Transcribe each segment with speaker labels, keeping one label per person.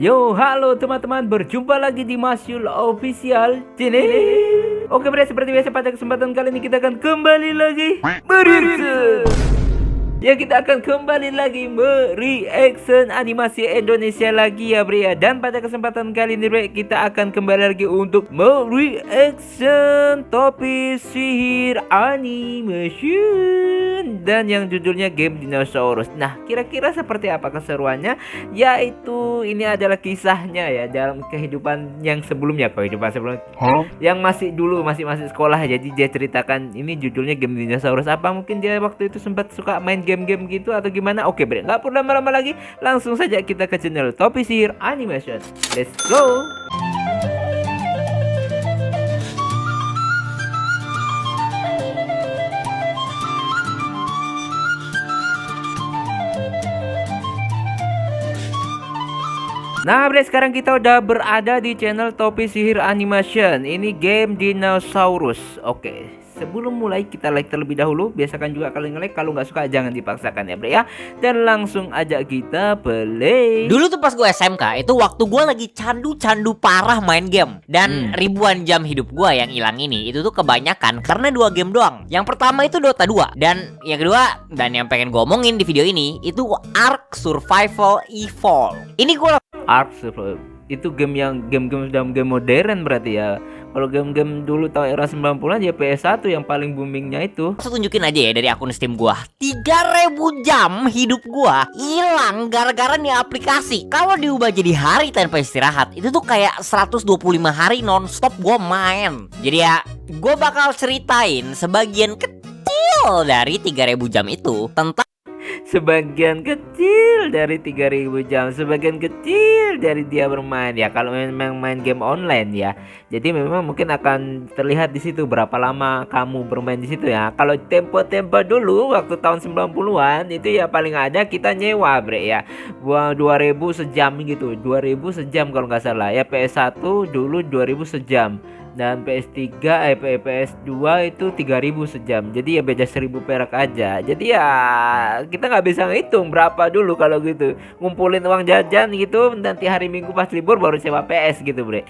Speaker 1: Yo, halo teman-teman, berjumpa lagi di Masyul Official Channel. Oke, bre, seperti biasa pada kesempatan kali ini kita akan kembali lagi mereaction. Ya, kita akan kembali lagi mereaction animasi Indonesia lagi ya, bre ya. Dan pada kesempatan kali ini, bre, kita akan kembali lagi untuk mereaction Topi Sihir Animation dan yang judulnya Game Dinosaurus. Nah, kira-kira seperti apa keseruannya? Yaitu ini adalah kisahnya ya dalam kehidupan yang sebelumnya, yang masih dulu masih sekolah. Jadi dia ceritakan ini judulnya Game Dinosaurus. Apa mungkin dia waktu itu sempat suka main game-game gitu atau gimana? Oke, bre, nggak perlu lama-lama lagi, langsung saja kita ke channel Topi Sihir Animation. Let's go. Nah, bre, sekarang kita udah berada di channel Topi Sihir Animation. Ini game Dinosaurus. Oke, sebelum mulai kita like terlebih dahulu. Biasakan juga kalian nge-like, kalau nggak suka jangan dipaksakan ya, bre ya. Dan langsung aja kita play.
Speaker 2: Dulu tuh pas gue SMK, itu waktu gue lagi candu parah main game. Dan ribuan jam hidup gue yang hilang ini, itu tuh kebanyakan karena 2 game doang. Yang pertama itu Dota 2. Dan yang kedua, dan yang pengen gue omongin di video ini, itu Ark Survival Evolved. Ini gue
Speaker 1: Ark Survival itu game modern berarti ya. Kalau game-game dulu tahun era 90-an ya PS1 yang paling boomingnya itu.
Speaker 2: langsung tunjukin aja ya dari akun Steam gua. 3000 jam hidup gua hilang gara-gara nih aplikasi. Kalau diubah jadi hari tanpa istirahat, itu tuh kayak 125 hari nonstop gua main. Jadi ya, gua bakal ceritain sebagian kecil dari 3000 jam itu tentang
Speaker 1: Sebagian kecil dari 3000 jam, sebagian kecil dari dia bermain ya. Kalau memang main game online ya, jadi memang mungkin akan terlihat di situ berapa lama kamu bermain di situ ya. Kalau tempo dulu waktu tahun 90-an itu ya paling ada kita nyewa, bre ya. Buang 2000 sejam gitu, 2000 sejam kalau nggak salah ya. PS1 dulu 2000 sejam. Dan PS2 itu 3000 sejam. Jadi ya beda 1000 perak aja. Jadi ya kita nggak bisa ngitung berapa dulu kalau gitu. Ngumpulin uang jajan gitu, nanti hari Minggu pas libur baru sewa PS gitu, bre.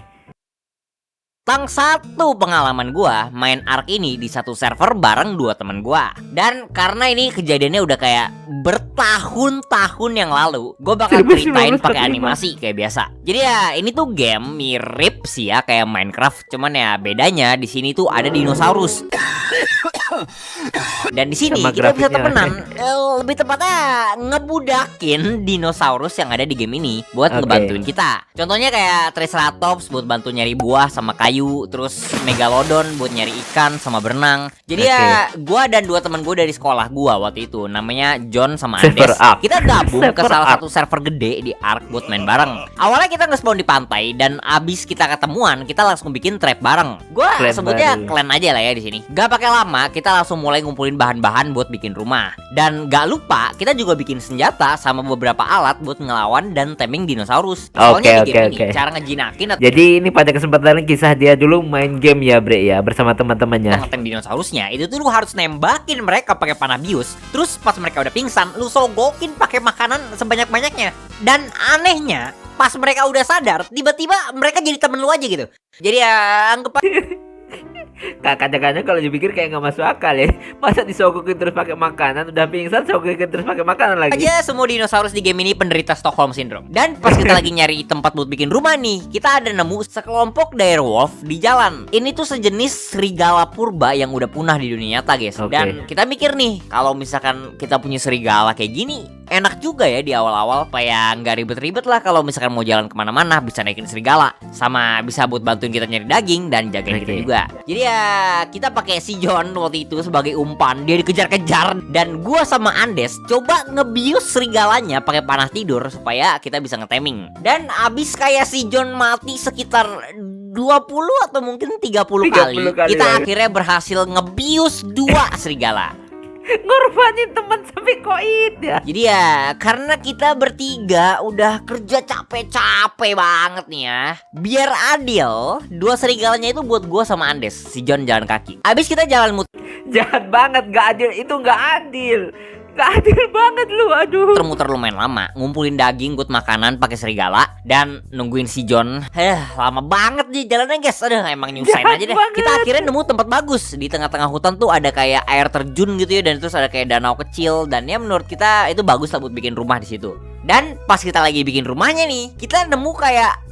Speaker 2: satu pengalaman gua main Ark ini di satu server bareng 2 temen gua. Dan karena ini kejadiannya udah kayak bertahun-tahun yang lalu, gua bakal ceritain pakai animasi kayak biasa. Jadi ya ini tuh game mirip sih ya kayak Minecraft, cuman ya bedanya di sini tuh ada dinosaurus. Dan di sini kita bisa temenan, lebih tepatnya ngebudakin dinosaurus yang ada di game ini buat ngebantuin kita. Contohnya kayak Triceratops buat bantu nyari buah sama kayu, terus Megalodon buat nyari ikan sama berenang. Jadi ya gua dan 2 teman gua dari sekolah gua waktu itu, namanya John sama Andes. Kita gabung ke salah satu server gede di Ark buat main bareng. Awalnya kita nge-spawn di pantai dan abis kita ketemuan, kita langsung bikin trap bareng. Gua sebutnya clan aja lah ya di sini. Gak pakai lama, kita langsung mulai ngumpulin bahan-bahan buat bikin rumah. Dan gak lupa kita juga bikin senjata sama beberapa alat buat ngelawan dan taming dinosaurus. Soalnya di game ini cara ngejinakin
Speaker 1: Jadi ini pada kesempatan kisah dia dulu main game ya, bre ya, bersama teman-temannya.
Speaker 2: ngetem dinosaurusnya itu tuh lu harus nembakin mereka pakai panah bius. Terus pas mereka udah pingsan, lu sogokin pakai makanan sebanyak-banyaknya. Dan anehnya, pas mereka udah sadar, tiba-tiba mereka jadi temen lu aja gitu. Jadi ya anggap
Speaker 1: Kadang-kadang kalau dipikir kayak nggak masuk akal ya. Masa disogokin terus pakai makanan, udah pingsan sogokin terus pakai makanan lagi.
Speaker 2: aja semua dinosaurus di game ini penderita Stockholm Syndrome. Dan pas kita lagi nyari tempat buat bikin rumah nih, kita ada nemu sekelompok direwolf di jalan. Ini tuh sejenis serigala purba yang udah punah di dunia nyata, guys. Dan kita mikir nih, kalau misalkan kita punya serigala kayak gini, enak juga ya di awal-awal, kayak nggak ribet-ribet lah kalau misalkan mau jalan kemana-mana bisa naikin serigala, sama bisa buat bantuin kita nyari daging dan jagain kita juga. Jadi ya kita pakai si John waktu itu sebagai umpan, dia dikejar-kejar dan gua sama Andes coba ngebius serigalanya pakai panah tidur supaya kita bisa ngeteming. Dan abis kayak si John mati sekitar 20 atau mungkin 30 kali, kita akhirnya berhasil ngebius 2 serigala.
Speaker 1: Ngorbanin teman sampai koit ya.
Speaker 2: Jadi ya karena kita bertiga udah kerja capek-capek banget nih ya, biar adil 2 serigalanya itu buat gua sama Andes, si John jalan kaki. Abis kita jalan
Speaker 1: Jahat banget, gak adil, itu gak adil. Gak adil banget lu, aduh.
Speaker 2: Muter-muter lumayan lama, ngumpulin daging buat makanan pakai serigala dan nungguin si John. Lama banget nih jalannya guys. Aduh, emang nyusahin
Speaker 1: Jahat
Speaker 2: aja deh.
Speaker 1: banget.
Speaker 2: Kita akhirnya nemu tempat bagus. Di tengah-tengah hutan tuh ada kayak air terjun gitu ya, dan terus ada kayak danau kecil, dan ya menurut kita itu bagus lah buat bikin rumah di situ. Dan pas kita lagi bikin rumahnya nih, kita nemu kayak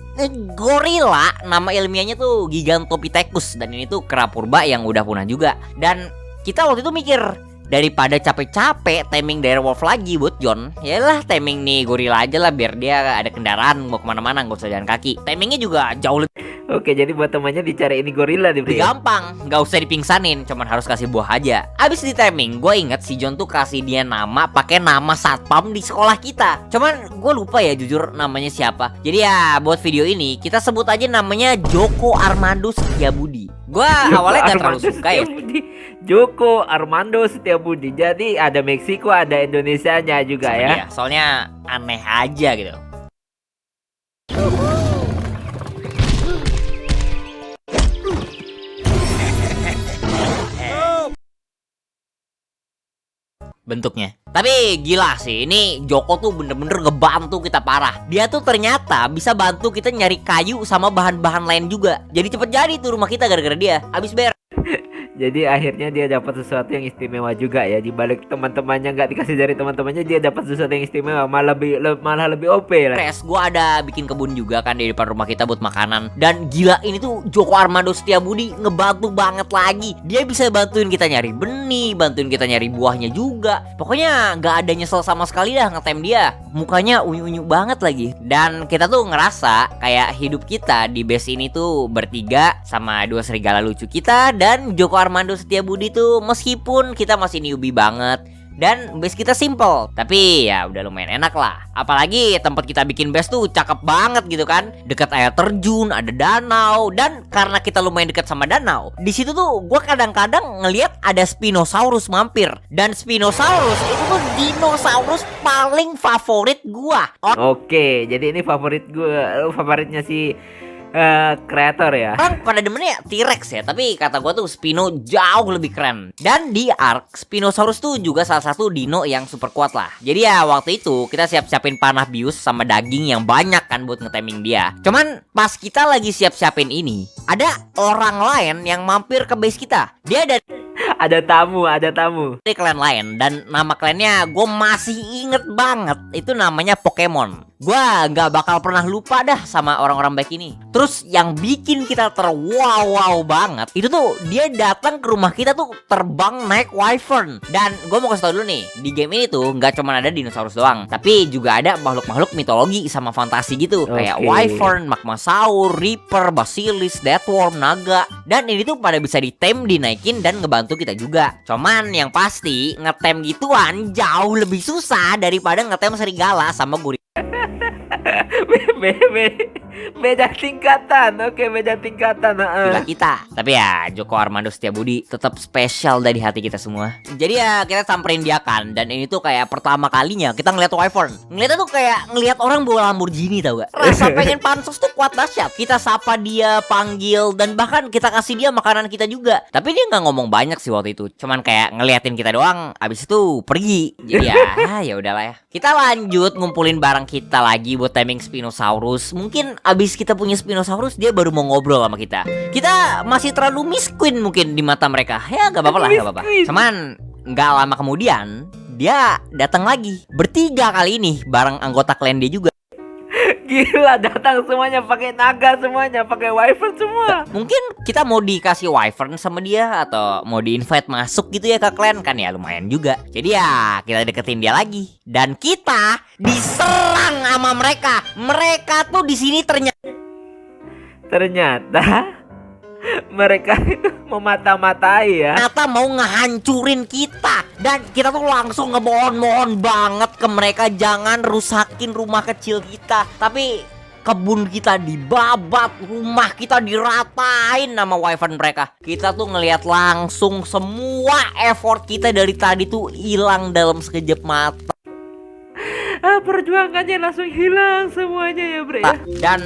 Speaker 2: gorila, nama ilmiahnya tuh Gigantopithecus, dan ini tuh kera purba yang udah punah juga. Dan kita waktu itu mikir, daripada capek-capek taming direwolf lagi buat John, yalah taming nih gorila aja lah, biar dia ada kendaraan mau kemana-mana, nggak usah jalan kaki. Tamingnya juga jauh lebih
Speaker 1: Oke, jadi buat temannya dicari ini gorila nih, Bre.
Speaker 2: gampang, nggak usah dipingsanin, cuman harus kasih buah aja. Abis di timing, gue inget si John tuh kasih dia nama pakai nama satpam di sekolah kita. Cuman gue lupa ya jujur namanya siapa. Jadi ya buat video ini kita sebut aja namanya Joko Armando Setiabudi. Gue awalnya gak terlalu suka ya.
Speaker 1: Joko Armando Setiabudi. Jadi ada Meksiko, ada Indonesianya juga ya.
Speaker 2: Iya, soalnya aneh aja gitu. Bentuknya. Tapi gila sih, ini Joko tuh bener-bener ngebantu kita parah. Dia tuh ternyata bisa bantu kita nyari kayu sama bahan-bahan lain juga. Jadi cepet jadi tuh rumah kita gara-gara dia. Abis beres.
Speaker 1: Jadi akhirnya dia dapat sesuatu yang istimewa juga ya. Di balik teman-temannya nggak dikasih dari teman-temannya, dia dapat sesuatu yang istimewa, malah lebih OP lah.
Speaker 2: Gua ada bikin kebun juga kan di depan rumah kita buat makanan. Dan gila, ini tuh Joko Armando Setiabudi ngebantu banget lagi. Dia bisa bantuin kita nyari benih, bantuin kita nyari buahnya juga. Pokoknya nggak ada nyesel sama sekali dah ngetem dia. Mukanya unyu-unyu banget lagi. Dan kita tuh ngerasa kayak hidup kita di base ini tuh bertiga sama dua serigala lucu kita dan Joko Armando Setiabudi tuh, meskipun kita masih newbie banget dan base kita simple, tapi ya udah lumayan enak lah. Apalagi tempat kita bikin base tuh cakep banget gitu kan, dekat air terjun, ada danau, dan karena kita lumayan dekat sama danau, di situ tuh gue kadang-kadang ngelihat ada Spinosaurus mampir, dan Spinosaurus itu tuh dinosaurus paling favorit gua.
Speaker 1: Oke, jadi ini favoritnya si kreator ya.
Speaker 2: Orang pada demennya T-Rex ya, tapi kata gua tuh Spino jauh lebih keren. Dan di Ark, Spinosaurus tuh juga salah satu dino yang super kuat lah. Jadi ya waktu itu kita siap-siapin panah bius sama daging yang banyak kan buat ngeteming dia. Cuman pas kita lagi siap-siapin ini, ada orang lain yang mampir ke base kita. Dia
Speaker 1: Ada tamu.
Speaker 2: dari klan lain, dan nama klannya gue masih inget banget. Itu namanya Pokemon. Gue gak bakal pernah lupa dah sama orang-orang baik ini. Terus yang bikin kita terwow banget, itu tuh dia datang ke rumah kita tuh terbang naik wyvern. Dan gue mau kasih tau dulu nih, di game ini tuh gak cuma ada dinosaurus doang, tapi juga ada makhluk-makhluk mitologi sama fantasi gitu. Kayak wyvern, magmasaur, reaper, basilis, deathworm, naga. Dan ini tuh pada bisa ditem, dinaikin, dan ngebantu kita juga. Cuman yang pasti ngetem gituan jauh lebih susah daripada ngetem serigala sama gorila.
Speaker 1: Beda tingkatan. Oke, beda tingkatan.
Speaker 2: Kita. Tapi ya Joko Armando Setiabudi tetap spesial dari hati kita semua. Jadi ya kita samperin dia kan, dan ini tuh kayak pertama kalinya kita ngeliat wyvern. Ngeliatnya tuh kayak ngeliat orang bawa Lamborghini, tau gak? Rasa pengen pansos tuh kuat dahsyat. Kita sapa dia, panggil, dan bahkan kita kasih dia makanan kita juga. Tapi dia nggak ngomong banyak sih waktu itu. Cuman kayak ngeliatin kita doang, abis itu pergi. Jadi ya udahlah ya. Kita lanjut ngumpulin barang kita lagi buat timing Spinosaurus. Mungkin abis kita punya Spinosaurus, dia baru mau ngobrol sama kita. Kita masih terlalu miskin mungkin di mata mereka. Ya gak apa-apa lah, gak apa-apa. Cuman gak lama kemudian dia datang lagi, bertiga kali ini bareng anggota klan dia juga.
Speaker 1: Gila, datang semuanya pakai naga, semuanya pakai wyvern semua.
Speaker 2: Mungkin kita mau dikasih wyvern sama dia, atau mau di-invite masuk gitu ya ke klan, kan ya lumayan juga. Jadi ya kita deketin dia lagi, dan kita diserang sama mereka. Mereka tuh di sini
Speaker 1: Ternyata mereka itu memata-matai ya.
Speaker 2: ternyata mau ngehancurin kita. Dan kita tuh langsung ngemohon-mohon banget ke mereka, jangan rusakin rumah kecil kita. Tapi kebun kita dibabat, rumah kita diratain sama wyvern mereka. Kita tuh ngelihat langsung semua effort kita dari tadi tuh hilang dalam sekejap mata.
Speaker 1: Perjuangannya langsung hilang semuanya ya, Bre ya.
Speaker 2: Dan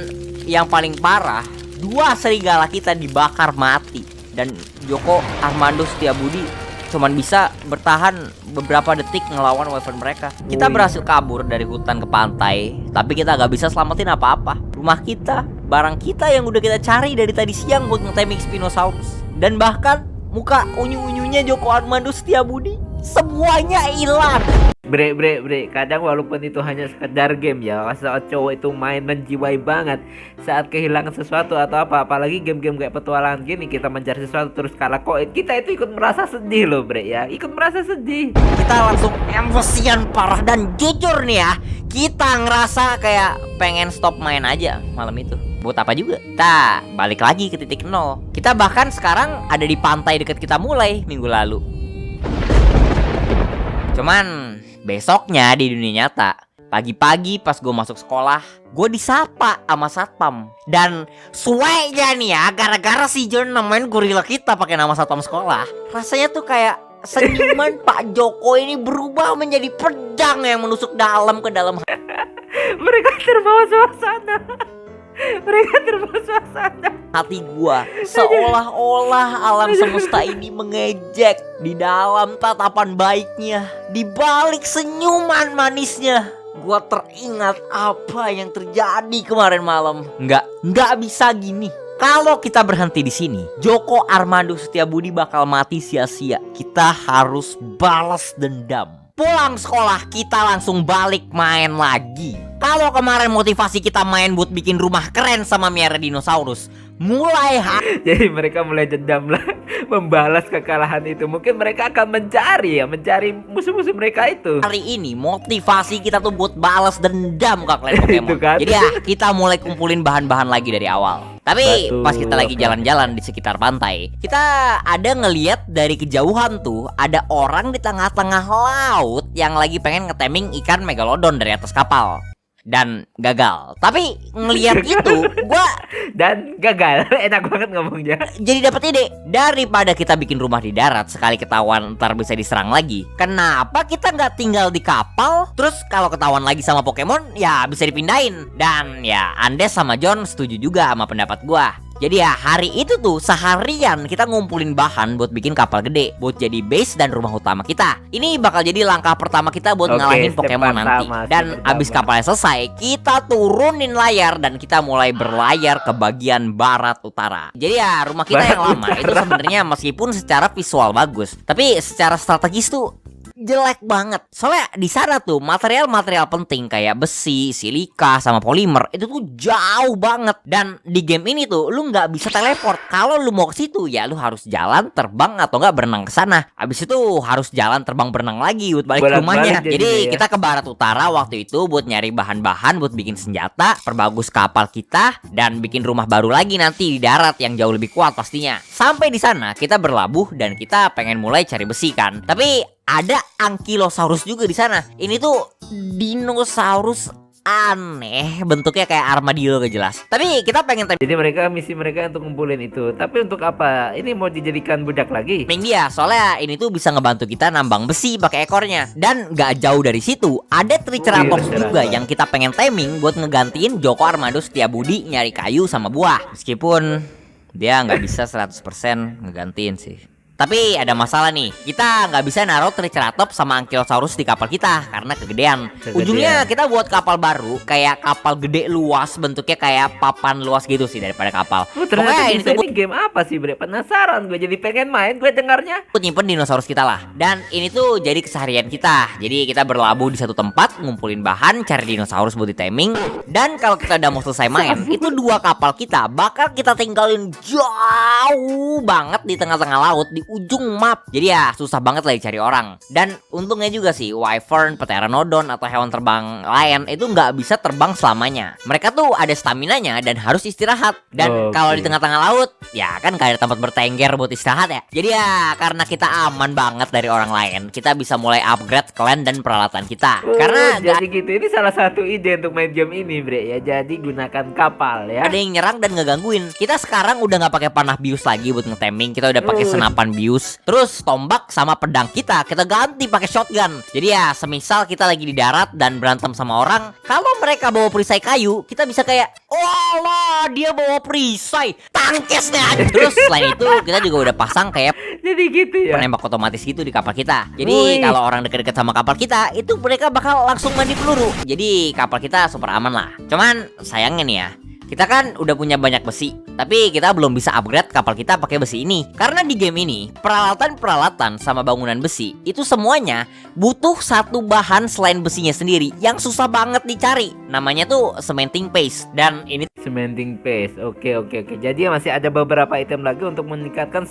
Speaker 2: yang paling parah, 2 serigala kita dibakar mati. Dan Joko Armando Setiabudi cuman bisa bertahan beberapa detik ngelawan weapon mereka. Kita berhasil kabur dari hutan ke pantai, tapi kita gak bisa selamatin apa-apa. Rumah kita, barang kita yang udah kita cari dari tadi siang buat ngeteming Spinosaurus, dan bahkan muka unyu-unyunya Joko Armando Setiabudi, semuanya hilang.
Speaker 1: Bre, kadang walaupun itu hanya sekedar game ya, saat cowok itu main menjiwai banget saat kehilangan sesuatu atau apa, apalagi game-game kayak petualangan gini, kita mencari sesuatu terus kalah koin, kita itu ikut merasa sedih loh bre ya, ikut merasa sedih.
Speaker 2: Kita langsung emosian parah, dan jujur nih ya, kita ngerasa kayak pengen stop main aja malam itu. Buat apa juga? Kita balik lagi ke titik nol. Kita bahkan sekarang ada di pantai dekat kita mulai minggu lalu. Cuman besoknya di dunia nyata, pagi-pagi pas gue masuk sekolah, gue disapa sama satpam. Dan sueknya nih ya, gara-gara si John namain gorila kita pakai nama satpam sekolah, rasanya tuh kayak senyuman Pak Joko ini berubah menjadi pedang yang menusuk dalam ke dalam.
Speaker 1: Mereka terbawa suasana. Mereka terbawa suasana.
Speaker 2: Hati gua seolah-olah alam semesta ini mengejek di dalam tatapan baiknya, di balik senyuman manisnya. Gua teringat apa yang terjadi kemarin malam. Nggak bisa gini. Kalau kita berhenti di sini, Joko Armando Setiabudi bakal mati sia-sia. Kita harus balas dendam. Pulang sekolah kita langsung balik main lagi. Kalau kemarin motivasi kita main buat bikin rumah keren sama miara dinosaurus, mulai
Speaker 1: jadi mereka mulai dendam lah, membalas kekalahan itu. Mungkin mereka akan mencari musuh-musuh mereka itu.
Speaker 2: Hari ini motivasi kita tuh buat balas dendam ke klan Pokemon.
Speaker 1: Kan?
Speaker 2: Jadi ya kita mulai kumpulin bahan-bahan lagi dari awal. Tapi
Speaker 1: Betul.
Speaker 2: pas kita lagi jalan-jalan di sekitar pantai, kita ada ngeliat dari kejauhan tuh ada orang di tengah-tengah laut yang lagi pengen ngeteming ikan megalodon dari atas kapal. Dan gagal. Tapi ngeliat itu gua
Speaker 1: dan gagal. Enak banget ngomongnya.
Speaker 2: jadi dapat ide, daripada kita bikin rumah di darat, sekali ketahuan ntar bisa diserang lagi, kenapa kita nggak tinggal di kapal? Terus kalau ketahuan lagi sama Pokemon, ya bisa dipindahin. Dan ya Andes sama John setuju juga sama pendapat gua. Jadi ya hari itu tuh seharian kita ngumpulin bahan buat bikin kapal gede, buat jadi base dan rumah utama kita. Ini bakal jadi langkah pertama kita buat ngalahin Pokemon nanti. Dan abis kapalnya selesai, kita turunin layar dan kita mulai berlayar ke bagian barat utara. Jadi ya rumah kita yang lama itu sebenarnya meskipun secara visual bagus, tapi secara strategis tuh jelek banget. Soalnya di sana tuh material-material penting kayak besi, silika, sama polimer itu tuh jauh banget. Dan di game ini tuh lu nggak bisa teleport. Kalau lu mau ke situ ya lu harus jalan, terbang atau nggak berenang ke sana. Habis itu harus jalan, terbang, berenang lagi buat balik ke rumahnya. Jadi kita ke barat utara waktu itu buat nyari bahan-bahan buat bikin senjata, perbagus kapal kita, dan bikin rumah baru lagi nanti di darat yang jauh lebih kuat pastinya. Sampai di sana kita berlabuh dan kita pengen mulai cari besi kan. Tapi ada Ankylosaurus juga di sana. Ini tuh dinosaurus aneh, bentuknya kayak armadillo gak jelas. Tapi kita pengen
Speaker 1: jadi misi mereka untuk ngumpulin itu. Tapi untuk apa? Ini mau dijadikan budak lagi?
Speaker 2: dia, soalnya ini tuh bisa ngebantu kita nambang besi pakai ekornya. Dan gak jauh dari situ ada Triceratops juga yang kita pengen taming buat ngegantiin Joko Armando Setiabudi nyari kayu sama buah. Meskipun dia nggak bisa 100% ngegantiin sih. Tapi ada masalah nih, kita nggak bisa naruh Triceratops sama Ankylosaurus di kapal kita karena kegedean. Ujungnya kita buat kapal baru, kayak kapal gede luas, bentuknya kayak papan luas gitu sih daripada kapal.
Speaker 1: Pokoknya ini game apa sih bre? Penasaran gue, jadi pengen main gue dengarnya.
Speaker 2: Nyimpen dinosaurus kita lah. Dan ini tuh jadi keseharian kita. Jadi kita berlabuh di satu tempat, ngumpulin bahan, cari dinosaurus buat diteming. Dan kalau kita udah mau selesai main, itu dua kapal kita bakal kita tinggalin jauh banget di tengah-tengah laut, di ujung map. Jadi ya susah banget lah dicari orang. Dan untungnya juga sih Wyvern, Pteranodon atau hewan terbang lain itu nggak bisa terbang selamanya. Mereka tuh ada staminanya dan harus istirahat. Dan kalau di tengah-tengah laut ya kan gak ada tempat bertengger buat istirahat ya. Jadi ya karena kita aman banget dari orang lain, kita bisa mulai upgrade clan dan peralatan kita. Karena
Speaker 1: jadi gitu, ini salah satu ide untuk main game ini bre ya. Jadi gunakan kapal ya.
Speaker 2: Ada yang nyerang dan ngegangguin. Kita sekarang udah nggak pakai panah bius lagi buat ngeteming. Kita udah pakai senapan bius. Terus tombak sama pedang kita ganti pakai shotgun. Jadi ya semisal kita lagi di darat dan berantem sama orang, kalau mereka bawa perisai kayu, kita bisa kayak, oh lah dia bawa perisai, cangkesnya. Terus selain itu kita juga udah pasang kayak
Speaker 1: Jadi gitu ya.
Speaker 2: penembak otomatis gitu di kapal kita.
Speaker 1: Wih.
Speaker 2: Jadi kalau orang deket-deket sama kapal kita, itu mereka bakal langsung mandi peluru. Jadi kapal kita super aman lah. Cuman sayangnya nih ya, kita kan udah punya banyak besi, tapi kita belum bisa upgrade kapal kita pakai besi ini. Karena di game ini, peralatan-peralatan sama bangunan besi itu semuanya butuh satu bahan selain besinya sendiri yang susah banget dicari. Namanya tuh cementing paste. Dan ini
Speaker 1: Cementing paste. Oke. Jadi masih ada beberapa item lagi untuk meningkatkan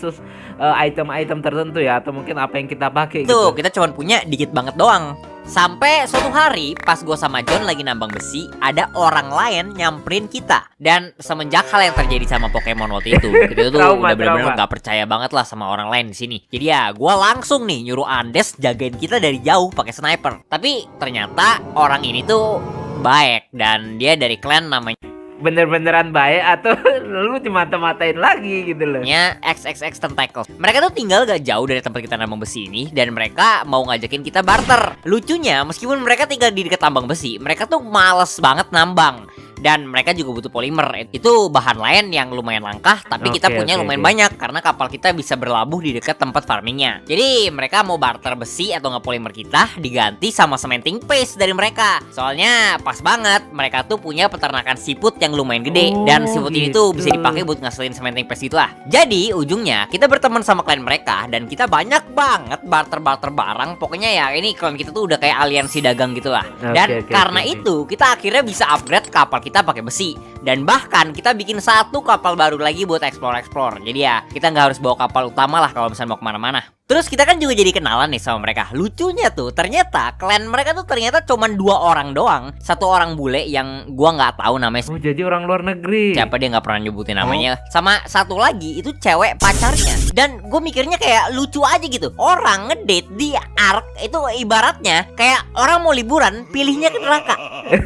Speaker 1: item-item tertentu ya, atau mungkin apa yang kita pakai
Speaker 2: tuh
Speaker 1: gitu.
Speaker 2: kita cuma punya dikit banget doang. Sampai suatu hari pas gue sama John lagi nambang besi, ada orang lain nyamperin kita. Dan semenjak hal yang terjadi sama Pokemon waktu itu, kita tuh
Speaker 1: Trauma,
Speaker 2: udah bener-bener
Speaker 1: trauma.
Speaker 2: gak percaya banget lah sama orang lain di sini. Jadi ya gue langsung nih nyuruh Andes jagain kita dari jauh pakai sniper. Tapi ternyata orang ini tuh baik dan dia dari clan namanya
Speaker 1: Bener-beneran baik atau lu dimata-matain lagi gitu loh.
Speaker 2: XXX Tentacles. Mereka tuh tinggal gak jauh dari tempat kita nambang besi ini, dan mereka mau ngajakin kita barter. Lucunya, meskipun mereka tinggal di dekat tambang besi, mereka tuh males banget nambang. Dan mereka juga butuh polimer. Itu bahan lain yang lumayan langka, tapi kita punya lumayan banyak karena kapal kita bisa berlabuh di dekat tempat farmingnya. Jadi mereka mau barter besi atau nggak polimer kita diganti sama cementing paste dari mereka. Soalnya pas banget, mereka tuh punya peternakan siput yang lumayan gede. Dan siput ini tuh bisa dipakai buat ngasilin cementing paste itulah. Jadi ujungnya kita berteman sama klien mereka dan kita banyak banget barter-barter barang. Pokoknya ya ini klien kita tuh udah kayak aliansi dagang gitulah. Dan karena itu kita akhirnya bisa upgrade kapal kita pakai besi. Dan bahkan kita bikin satu kapal baru lagi buat explore. Jadi ya kita nggak harus bawa kapal utama lah kalau misalnya mau kemana-mana. Terus kita kan juga jadi kenalan nih sama mereka. Lucunya tuh ternyata klan mereka tuh ternyata cuman 2 orang doang. Satu orang bule yang gua nggak tahu namanya
Speaker 1: Oh, jadi orang luar negeri.
Speaker 2: siapa, dia nggak pernah nyebutin namanya. Sama satu lagi itu cewek pacarnya. Dan gue mikirnya kayak lucu aja gitu. Orang ngedate di Ark itu ibaratnya kayak orang mau liburan pilihnya ke neraka.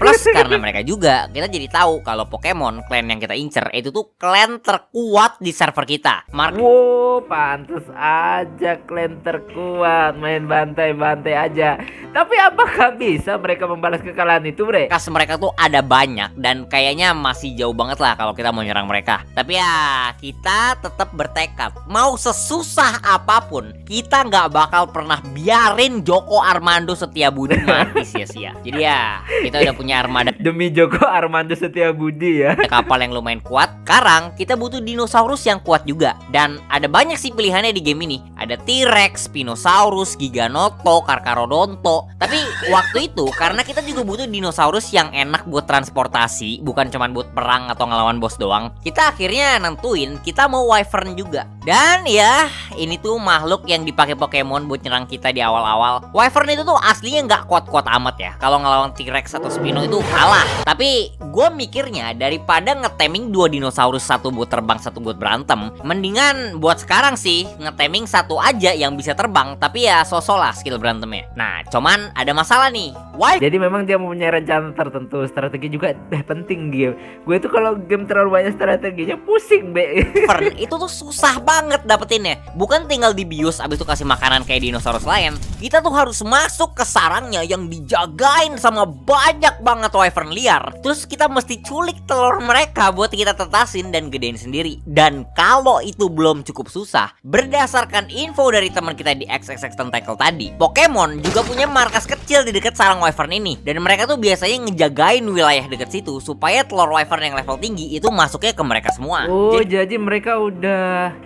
Speaker 2: Plus karena mereka juga, kita jadi tahu kalau Pokemon clan yang kita incer itu tuh clan terkuat di server kita.
Speaker 1: Wow, pantes aja klan terkuat, main bantai-bantai aja. Tapi apakah bisa mereka membalas kekalahan itu, Bre?
Speaker 2: Kas mereka tuh ada banyak dan kayaknya masih jauh banget lah kalau kita mau nyerang mereka. Tapi ya kita tetap bertekad, mau sesusah apapun kita nggak bakal pernah biarin Joko Armando Setiabudi mati sia-sia. Jadi ya kita udah punya armada
Speaker 1: Demi Joko Armando Setiabudi ya.
Speaker 2: kapal yang lumayan kuat. Sekarang kita butuh dinosaurus yang kuat juga. Dan ada banyak sih pilihannya di game ini. Ada T-Rex, Spinosaurus, Giganoto, Carcharodonto. Tapi waktu itu karena kita juga butuh dinosaurus yang enak buat transportasi, bukan cuma buat perang atau ngelawan bos doang. Kita akhirnya nentuin kita mau Wyvern juga. Dan ya ini tuh makhluk yang dipakai Pokemon buat nyerang kita di awal-awal. Wyvern itu tuh aslinya nggak kuat-kuat amat ya. Kalau ngelawan T-Rex atau Spino itu kalah. Tapi gue mikirnya daripada ngeteming 2 dinosaurus, satu buat terbang satu buat berantem, mendingan buat sekarang sih ngeteming satu aja yang bisa terbang, tapi ya sosok lah skill berantemnya. Nah cuman ada masalah nih.
Speaker 1: Jadi memang dia mempunyai rencana tertentu. Strategi juga penting game. Gue tuh kalau game terlalu banyak strateginya pusing, Be.
Speaker 2: Wyvern itu tuh susah banget dapetinnya. Bukan tinggal dibius abis itu kasih makanan kayak dinosaurus lain. Kita tuh harus masuk ke sarangnya yang dijagain sama banyak banget Wyvern liar. Terus kita mesti culik telur mereka buat kita tetasin dan gedein sendiri. Dan kalau itu belum cukup susah, berdasarkan info dari teman kita di XXX Tentacle tadi, Pokemon juga punya markas kecil di dekat sarang Wyvern ini. Dan mereka tuh biasanya ngejagain wilayah dekat situ supaya telur Wyvern yang level tinggi itu masuknya ke mereka semua.
Speaker 1: Oh, jadi mereka udah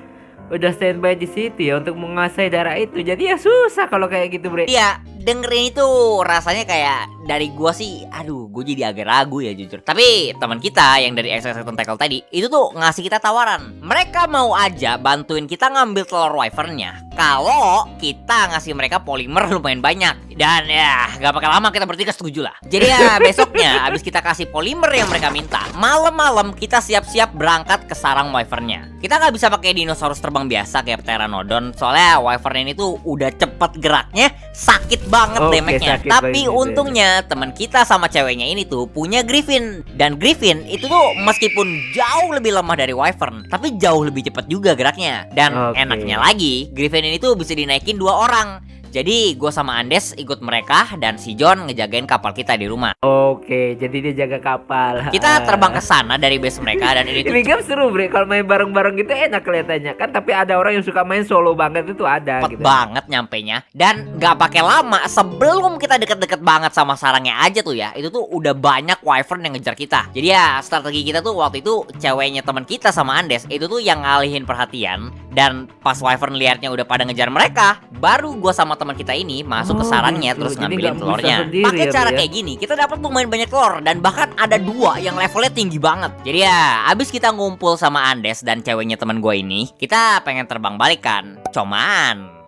Speaker 1: standby di situ ya untuk menguasai daerah itu. Jadi ya susah kalau kayak gitu, Bre.
Speaker 2: Iya, dengerin itu rasanya kayak dari gua sih, aduh, gue jadi agak ragu ya jujur. Tapi teman kita yang dari XXX Tentacle tadi itu tuh ngasih kita tawaran. Mereka mau aja bantuin kita ngambil telur Wyvernnya kalau kita ngasih mereka polimer lumayan banyak. Dan ya gak pakai lama kita bertiga setuju lah. Jadi ya besoknya abis kita kasih polimer yang mereka minta, malam-malam kita siap-siap berangkat ke sarang Wyvernnya. Kita nggak bisa pakai dinosaurus terbang biasa kayak Pteranodon, soalnya Wyvern ini tuh udah cepet geraknya, sakit banget damage-nya. Tapi untungnya teman kita sama ceweknya ini tuh punya Griffin. Dan Griffin itu tuh meskipun jauh lebih lemah dari Wyvern, tapi jauh lebih cepat juga geraknya. Dan enaknya lagi, Griffin ini tuh bisa dinaikin 2 orang. Jadi gue sama Andes ikut mereka dan si John ngejagain kapal kita di rumah.
Speaker 1: Oke, jadi dia jaga kapal.
Speaker 2: Kita terbang ke sana dari base mereka dan ini tuh
Speaker 1: Ini game seru bre, kalau main bareng-bareng gitu enak kelihatannya kan. Tapi ada orang yang suka main solo banget itu ada
Speaker 2: cepet
Speaker 1: gitu.
Speaker 2: banget nyampenya. Dan gak pakai lama, sebelum kita deket-deket banget sama sarangnya aja tuh ya, itu tuh udah banyak wyvern yang ngejar kita. Jadi ya strategi kita tuh waktu itu ceweknya teman kita sama Andes itu tuh yang ngalihin perhatian. Dan pas wyvern liarnya udah pada ngejar mereka, baru gua sama teman kita ini masuk ke sarangnya
Speaker 1: gitu.
Speaker 2: terus
Speaker 1: Jadi
Speaker 2: ngambilin
Speaker 1: nggak bisa
Speaker 2: telurnya.
Speaker 1: sendiri
Speaker 2: Pakai
Speaker 1: ya,
Speaker 2: cara
Speaker 1: Bro, ya?
Speaker 2: kayak gini, kita dapat lumayan banyak telur dan bahkan ada 2 yang levelnya tinggi banget. Jadi ya, abis kita ngumpul sama Andes dan ceweknya teman gua ini, kita pengen terbang balik kan. Cuman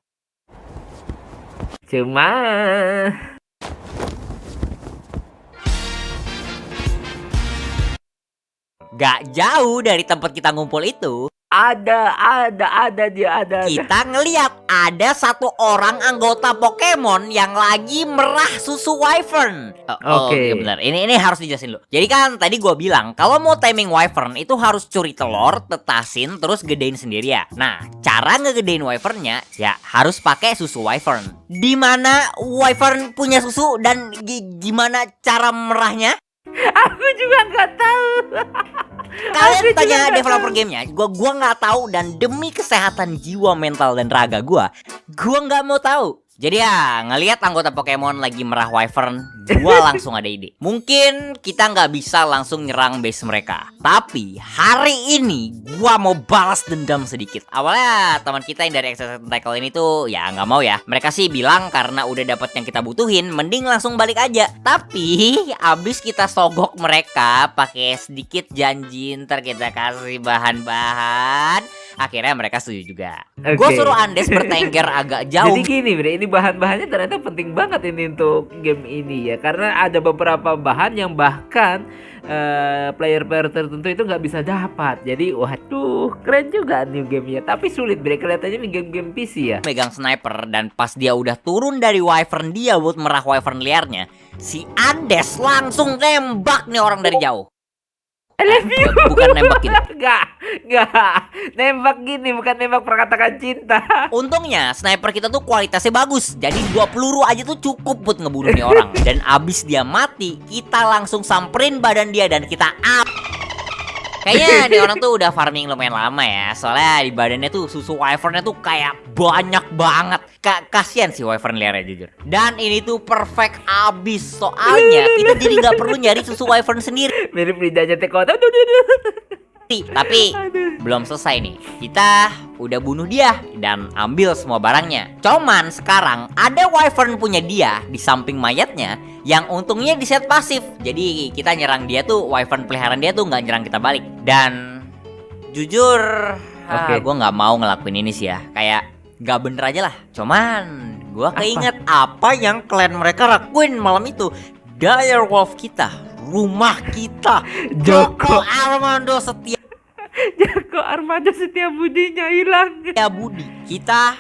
Speaker 2: gak jauh dari tempat kita ngumpul itu,
Speaker 1: ada dia ada.
Speaker 2: kita ngeliat ada satu orang anggota Pokemon yang lagi merah susu wyvern.
Speaker 1: Oke.
Speaker 2: Iya benar. Ini harus dijelasin dulu. Jadi kan tadi gua bilang kalau mau timing wyvern itu harus curi telur, tetasin, terus gedein sendiri ya. Nah, cara ngegedein wyvernnya ya harus pakai susu wyvern. Di mana wyvern punya susu dan gimana cara merahnya?
Speaker 1: Aku juga nggak tahu.
Speaker 2: Kalian
Speaker 1: Aku juga
Speaker 2: tanya
Speaker 1: nggak
Speaker 2: developer
Speaker 1: tahu.
Speaker 2: gamenya, gua nggak tahu dan demi kesehatan jiwa, mental dan raga gua nggak mau tahu. Jadi ya ngelihat anggota Pokemon lagi merah wyvern, gua langsung ada ide. Mungkin kita nggak bisa langsung nyerang base mereka, tapi hari ini gua mau balas dendam sedikit. Awalnya teman kita yang dari Exercise Tentacle ini tuh ya nggak mau ya. Mereka sih bilang karena udah dapat yang kita butuhin, mending langsung balik aja. Tapi abis kita sogok mereka pakai sedikit janji ntar kita kasih bahan-bahan, akhirnya mereka setuju juga.
Speaker 1: Oke.
Speaker 2: Gue suruh Andes bertengger agak jauh.
Speaker 1: Jadi gini bre, ini bahan-bahannya ternyata penting banget ini untuk game ini ya. Karena ada beberapa bahan yang bahkan player-player tertentu itu nggak bisa dapat. Jadi waduh keren juga nih gamenya. Tapi sulit bre, kelihatannya ini game-game PC ya.
Speaker 2: Megang sniper dan pas dia udah turun dari wyvern dia buat merah wyvern liarnya, si Andes langsung nembak nih orang dari jauh.
Speaker 1: I love you.
Speaker 2: Bukan nembak gini.
Speaker 1: Nggak. Nembak gini, bukan nembak perkataan cinta.
Speaker 2: Untungnya sniper kita tuh kualitasnya bagus. Jadi 2 peluru aja tuh cukup buat ngebunuh nih orang. Dan abis dia mati, kita langsung samperin badan dia dan kita up. Kayaknya nih orang tuh udah farming lumayan lama ya. Soalnya di badannya tuh susu wyvernnya tuh kayak banyak banget. Kasian sih wyvern liarnya jujur. Dan ini tuh perfect abis. Soalnya kita jadi nggak perlu nyari susu wyvern sendiri.
Speaker 1: Mirip lidahnya Tekota.
Speaker 2: Tapi belum selesai nih. Kita udah bunuh dia dan ambil semua barangnya. Cuman sekarang ada wyvern punya dia di samping mayatnya yang untungnya di set pasif. Jadi kita nyerang dia tuh, wyvern peliharaan dia tuh nggak nyerang kita balik. Dan jujur, gue nggak mau ngelakuin ini sih ya. Kayak nggak bener aja lah. Cuman gue keinget apa yang klan mereka lakuin malam itu. Direwolf kita, rumah kita, Joko Armando Setia
Speaker 1: Joko Armando Setia Budinya hilang.
Speaker 2: Budi. Kita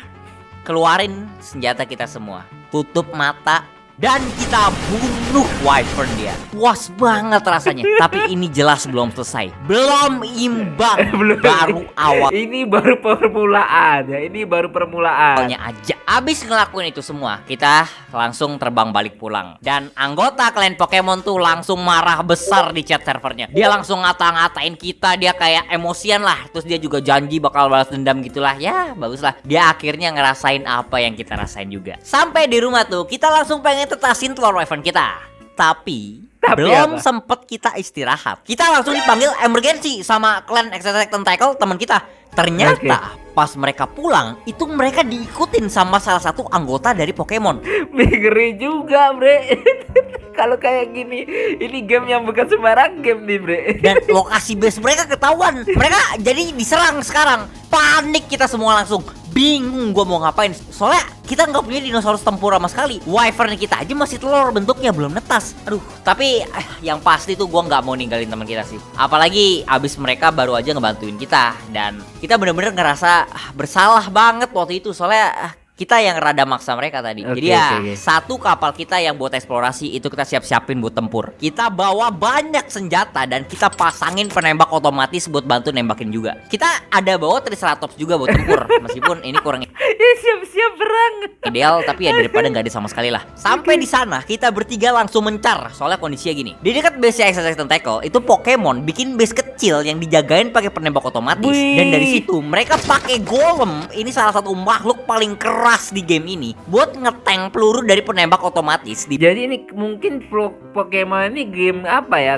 Speaker 2: keluarin senjata kita semua, tutup mata, dan kita bunuh wyvern dia. Puas banget rasanya. Tapi ini jelas belum selesai, belum imbang. Baru awal.
Speaker 1: Ini baru permulaan ya. Ini baru permulaan.
Speaker 2: Awalnya aja. Abis ngelakuin itu semua, kita langsung terbang balik pulang. Dan anggota klan Pokemon tuh langsung marah besar di chat servernya. Dia langsung ngata-ngatain kita, dia kayak emosian lah. Terus dia juga janji bakal balas dendam gitulah. Ya bagus lah. Dia akhirnya ngerasain apa yang kita rasain juga. Sampai di rumah tuh, kita langsung pengen tetasin telur wyvern kita. Tapi belum
Speaker 1: apa?
Speaker 2: sempet kita istirahat, kita langsung dipanggil emergency sama klan Exercise Tentacle teman kita. Ternyata pas mereka pulang, itu mereka diikutin sama salah satu anggota dari Pokemon.
Speaker 1: Ngeri juga bre. Kalau kayak gini, ini game yang bukan sembarang game nih bre.
Speaker 2: Dan lokasi base mereka ketahuan. Mereka jadi diserang sekarang. Panik kita semua langsung. Bingung gue mau ngapain. Soalnya kita nggak punya dinosaurus tempur sama sekali. Wyvern kita aja masih telur, bentuknya belum netas. Aduh, tapi yang pasti tuh gue nggak mau ninggalin teman kita sih. Apalagi abis mereka baru aja ngebantuin kita. Dan kita bener-bener ngerasa bersalah banget waktu itu. Soalnya kita yang rada maksa mereka tadi. Jadi ya satu kapal kita yang buat eksplorasi itu kita siap-siapin buat tempur. Kita bawa banyak senjata dan kita pasangin penembak otomatis buat bantu nembakin juga. Kita ada bawa Triceratops juga buat tempur. Meskipun ini kurang.
Speaker 1: Siap-siap perang.
Speaker 2: Ideal, tapi ya daripada nggak ada sama sekali lah. Sampai di sana kita bertiga langsung mencar. Soalnya kondisinya gini, di dekat base Exercise Tentacle itu Pokemon bikin base kecil yang dijagain pakai penembak otomatis.
Speaker 1: Wih.
Speaker 2: Dan dari situ mereka pakai Golem. Ini salah satu makhluk paling keras di game ini buat ngetank peluru dari penembak otomatis.
Speaker 1: Jadi ini mungkin Pokemon ini game apa ya?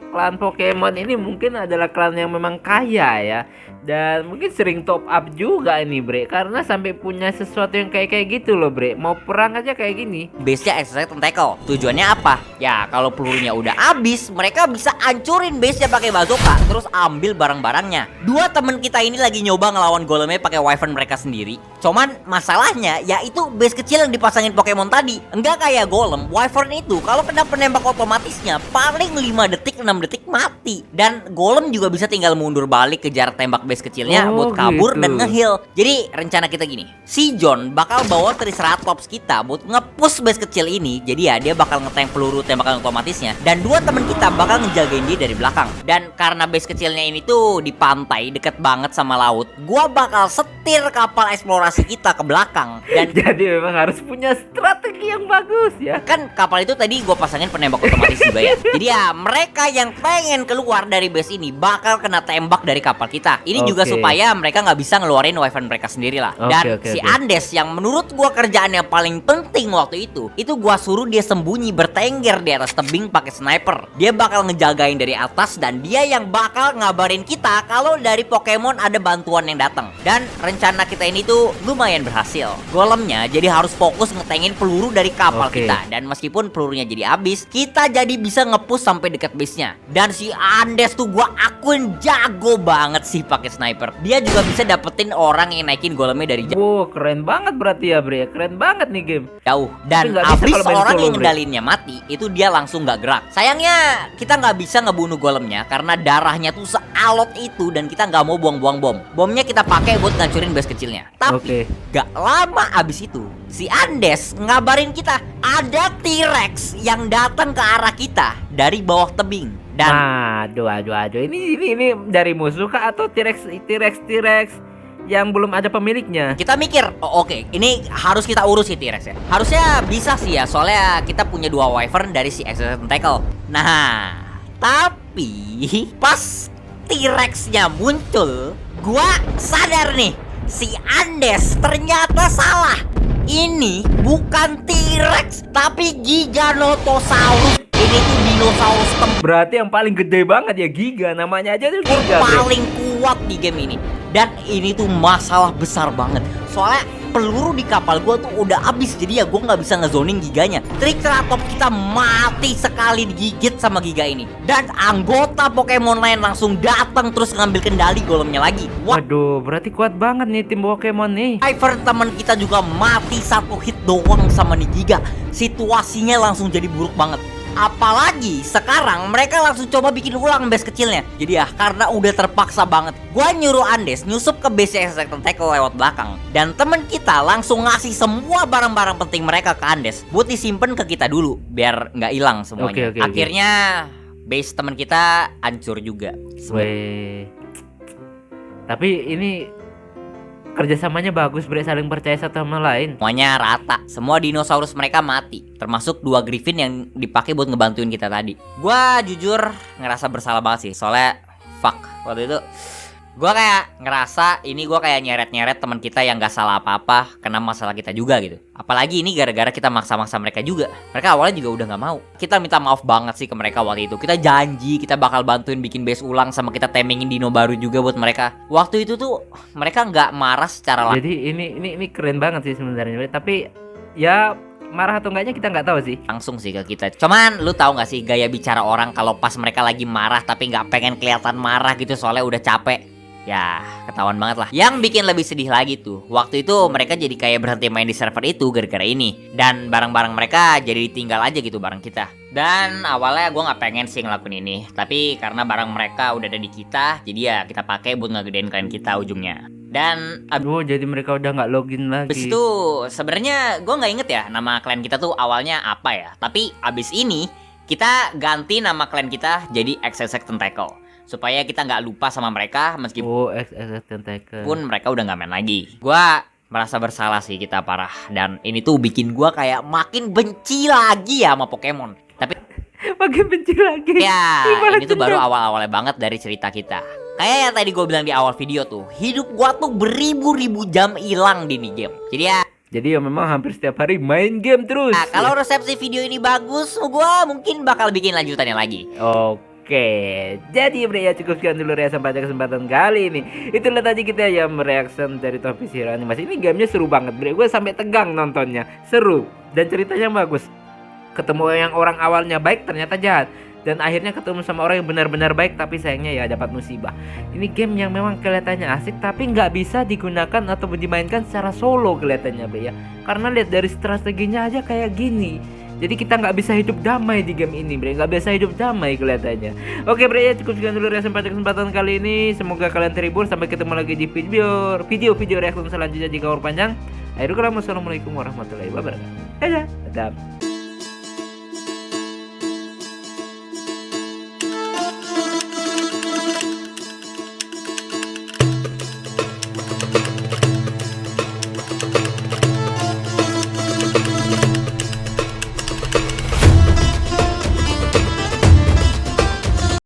Speaker 1: Klan Pokemon ini mungkin adalah klan yang memang kaya ya. Dan mungkin sering top up juga ini Bre, karena sampai punya sesuatu yang kayak gitu loh Bre. Mau perang aja kayak gini.
Speaker 2: Base-nya Exercise Tentacle. Tujuannya apa? Ya kalau pelurunya udah habis, mereka bisa hancurin base-nya pakai bazooka, terus ambil barang-barangnya. Dua temen kita ini lagi nyoba ngelawan golemnya pakai wyvern mereka sendiri. Cuman masalahnya yaitu base kecil yang dipasangin Pokemon tadi. Enggak kayak golem, wyvern itu kalau kena penembak otomatisnya paling 5 detik 6 detik mati. Dan golem juga bisa tinggal mundur balik kejar tembak base kecilnya buat kabur
Speaker 1: gitu.
Speaker 2: dan ngeheal. Jadi rencana kita gini, si John bakal bawa Triceratops kita buat nge-push base kecil ini. Jadi ya dia bakal ngetank peluru tembakan otomatisnya, dan dua temen kita bakal ngejagain dia dari belakang. Dan karena base kecilnya ini tuh di pantai deket banget sama laut, gua bakal setir kapal eksplorasi kita ke belakang. Dan
Speaker 1: Jadi memang harus punya strategi yang bagus ya.
Speaker 2: kan kapal itu tadi gue pasangin penembak otomatis juga ya. Jadi ya mereka yang pengen keluar dari base ini bakal kena tembak dari kapal kita. Ini juga
Speaker 1: Oke.
Speaker 2: supaya mereka nggak bisa ngeluarin wyvern mereka sendiri lah. Dan
Speaker 1: Oke,
Speaker 2: si
Speaker 1: oke.
Speaker 2: Andes yang menurut gue kerjaan yang paling penting waktu itu gue suruh dia sembunyi bertengger di atas tebing pakai sniper. Dia bakal ngejagain dari atas dan dia yang bakal ngabarin kita kalau dari Pokemon ada bantuan yang datang. Dan rencana kita ini tuh lumayan berhasil. Golemnya jadi harus fokus ngetengin peluru dari kapal
Speaker 1: Oke.
Speaker 2: kita. Dan meskipun pelurunya jadi habis, kita jadi bisa nge-push sampai dekat base-nya. Dan si Andes tuh gua akuin jago banget sih pakai sniper. Dia juga bisa dapetin orang yang naikin golemnya dari
Speaker 1: Wow, keren banget berarti ya Bre. Keren banget nih game.
Speaker 2: jauh.
Speaker 1: Tapi
Speaker 2: Dan
Speaker 1: nggak bisa
Speaker 2: abis
Speaker 1: kalau main
Speaker 2: orang
Speaker 1: solo,
Speaker 2: yang
Speaker 1: Bre.
Speaker 2: ngendalinnya mati, itu dia langsung nggak gerak. Sayangnya kita nggak bisa ngebunuh golemnya karena darahnya tuh sealot itu dan kita nggak mau buang-buang bom. Bomnya kita pakai buat ngancurin base kecilnya. Tapi
Speaker 1: Oke.
Speaker 2: gak lama abis itu si Andes ngabarin kita ada T-Rex yang datang ke arah kita dari bawah tebing. Dan
Speaker 1: Aduh. Ini dari musuh kah atau T-Rex yang belum ada pemiliknya?
Speaker 2: kita mikir, oh oke, ini harus kita urus si T-Rex ya. Harusnya bisa sih ya, soalnya kita punya dua wyvern dari si Exercise Tentacle. Nah, tapi pas T-Rex-nya muncul, gua sadar nih, si Andes ternyata salah. Ini bukan T-Rex, tapi Giganotosaurus. Ini tuh dinosaurus
Speaker 1: Berarti yang paling gede banget ya, Giga. Namanya aja tuh Giga Bre.
Speaker 2: paling kuat di game ini. Dan ini tuh masalah besar banget. Soalnya peluru di kapal gua tuh udah habis, jadi ya gua nggak bisa ngezoning giganya. Triceratops kita mati sekali digigit sama giga ini. Dan anggota Pokemon lain langsung datang terus ngambil kendali golemnya lagi. Wah,
Speaker 1: Waduh, berarti kuat banget nih tim Pokemon nih.
Speaker 2: Wyvern teman kita juga mati satu hit doang sama nih giga. Situasinya langsung jadi buruk banget. Apalagi sekarang mereka langsung coba bikin ulang base kecilnya. Jadi ya karena udah terpaksa banget, gua nyuruh Andes nyusup ke base Exercise Tentacle lewat belakang. Dan temen kita langsung ngasih semua barang-barang penting mereka ke Andes buat disimpan ke kita dulu biar nggak hilang semuanya.
Speaker 1: Oke.
Speaker 2: Akhirnya base temen kita hancur juga.
Speaker 1: Weh. Tapi ini kerjasamanya bagus Bre, saling percaya satu sama lain.
Speaker 2: Semuanya rata, semua dinosaurus mereka mati, termasuk dua griffin yang dipakai buat ngebantuin kita tadi. Gua jujur ngerasa bersalah banget sih, soalnya fuck waktu itu gua kayak ngerasa ini gua kayak nyeret-nyeret teman kita yang gak salah apa-apa kena masalah kita juga gitu. Apalagi ini gara-gara kita maksa-maksa mereka juga. Mereka awalnya juga udah gak mau. Kita minta maaf banget sih ke mereka waktu itu. Kita janji kita bakal bantuin bikin base ulang, sama kita temengin dino baru juga buat mereka. Waktu itu tuh mereka nggak marah secara langsung.
Speaker 1: Jadi ini keren banget sih sebenarnya Bre. Tapi ya marah atau enggaknya kita nggak tahu sih.
Speaker 2: Langsung sih ke kita. Cuman lu tahu nggak sih gaya bicara orang kalau pas mereka lagi marah tapi nggak pengen kelihatan marah gitu soalnya udah capek. Ya ketahuan banget lah. Yang bikin lebih sedih lagi tuh, waktu itu mereka jadi kayak berhenti main di server itu gara-gara ini. Dan barang-barang mereka jadi ditinggal aja gitu bareng kita. Dan awalnya gue nggak pengen sih ngelakuin ini, tapi karena barang mereka udah ada di kita, jadi ya kita pakai buat ngegedein klien kita ujungnya. Dan
Speaker 1: Aduh, jadi mereka udah nggak login
Speaker 2: abis
Speaker 1: lagi.
Speaker 2: itu sebenarnya gue nggak inget ya nama klien kita tuh awalnya apa ya. Tapi abis ini kita ganti nama klien kita jadi Exercise Tentacle supaya kita nggak lupa sama mereka meskipun
Speaker 1: Oh, Exercise Tentacle.
Speaker 2: mereka udah nggak main lagi. Gua merasa bersalah sih kita parah. Dan ini tuh bikin gua kayak makin benci lagi ya sama Pokemon. Tapi
Speaker 1: Makin benci lagi.
Speaker 2: ya,
Speaker 1: Gimana
Speaker 2: ini tuh baru
Speaker 1: dendam?
Speaker 2: awal-awalnya banget dari cerita kita. Kayak yang tadi gue bilang di awal video tuh, hidup gua tuh beribu-ribu jam hilang di nih game. Jadi ya,
Speaker 1: Jadi ya memang hampir setiap hari main game terus.
Speaker 2: nah, kalau resepsi video ini bagus, gua mungkin bakal bikin lanjutannya lagi.
Speaker 1: Oke, jadi Bre ya cukup sekian dulu ya sampai ada kesempatan kali ini. Itulah tadi kita ya mereaction dari Top Zero Animasi. Ini gamenya seru banget Bre, gue sampai tegang nontonnya. Seru dan ceritanya bagus. Ketemu yang orang awalnya baik ternyata jahat, dan akhirnya ketemu sama orang yang benar-benar baik tapi sayangnya ya dapat musibah. Ini game yang memang kelihatannya asik tapi nggak bisa digunakan atau dimainkan secara solo kelihatannya Bre ya. Karena lihat dari strateginya aja kayak gini. Jadi kita nggak bisa hidup damai di game ini Bre, nggak bisa hidup damai kelihatannya. Oke Bre ya cukup sekian dulu reaction pada kesempatan kali ini. Semoga kalian terhibur. Sampai ketemu lagi di video reaction selanjutnya jika umur panjang. Akhirul kalam, wassalamualaikum warahmatullahi wabarakatuh. Dadah.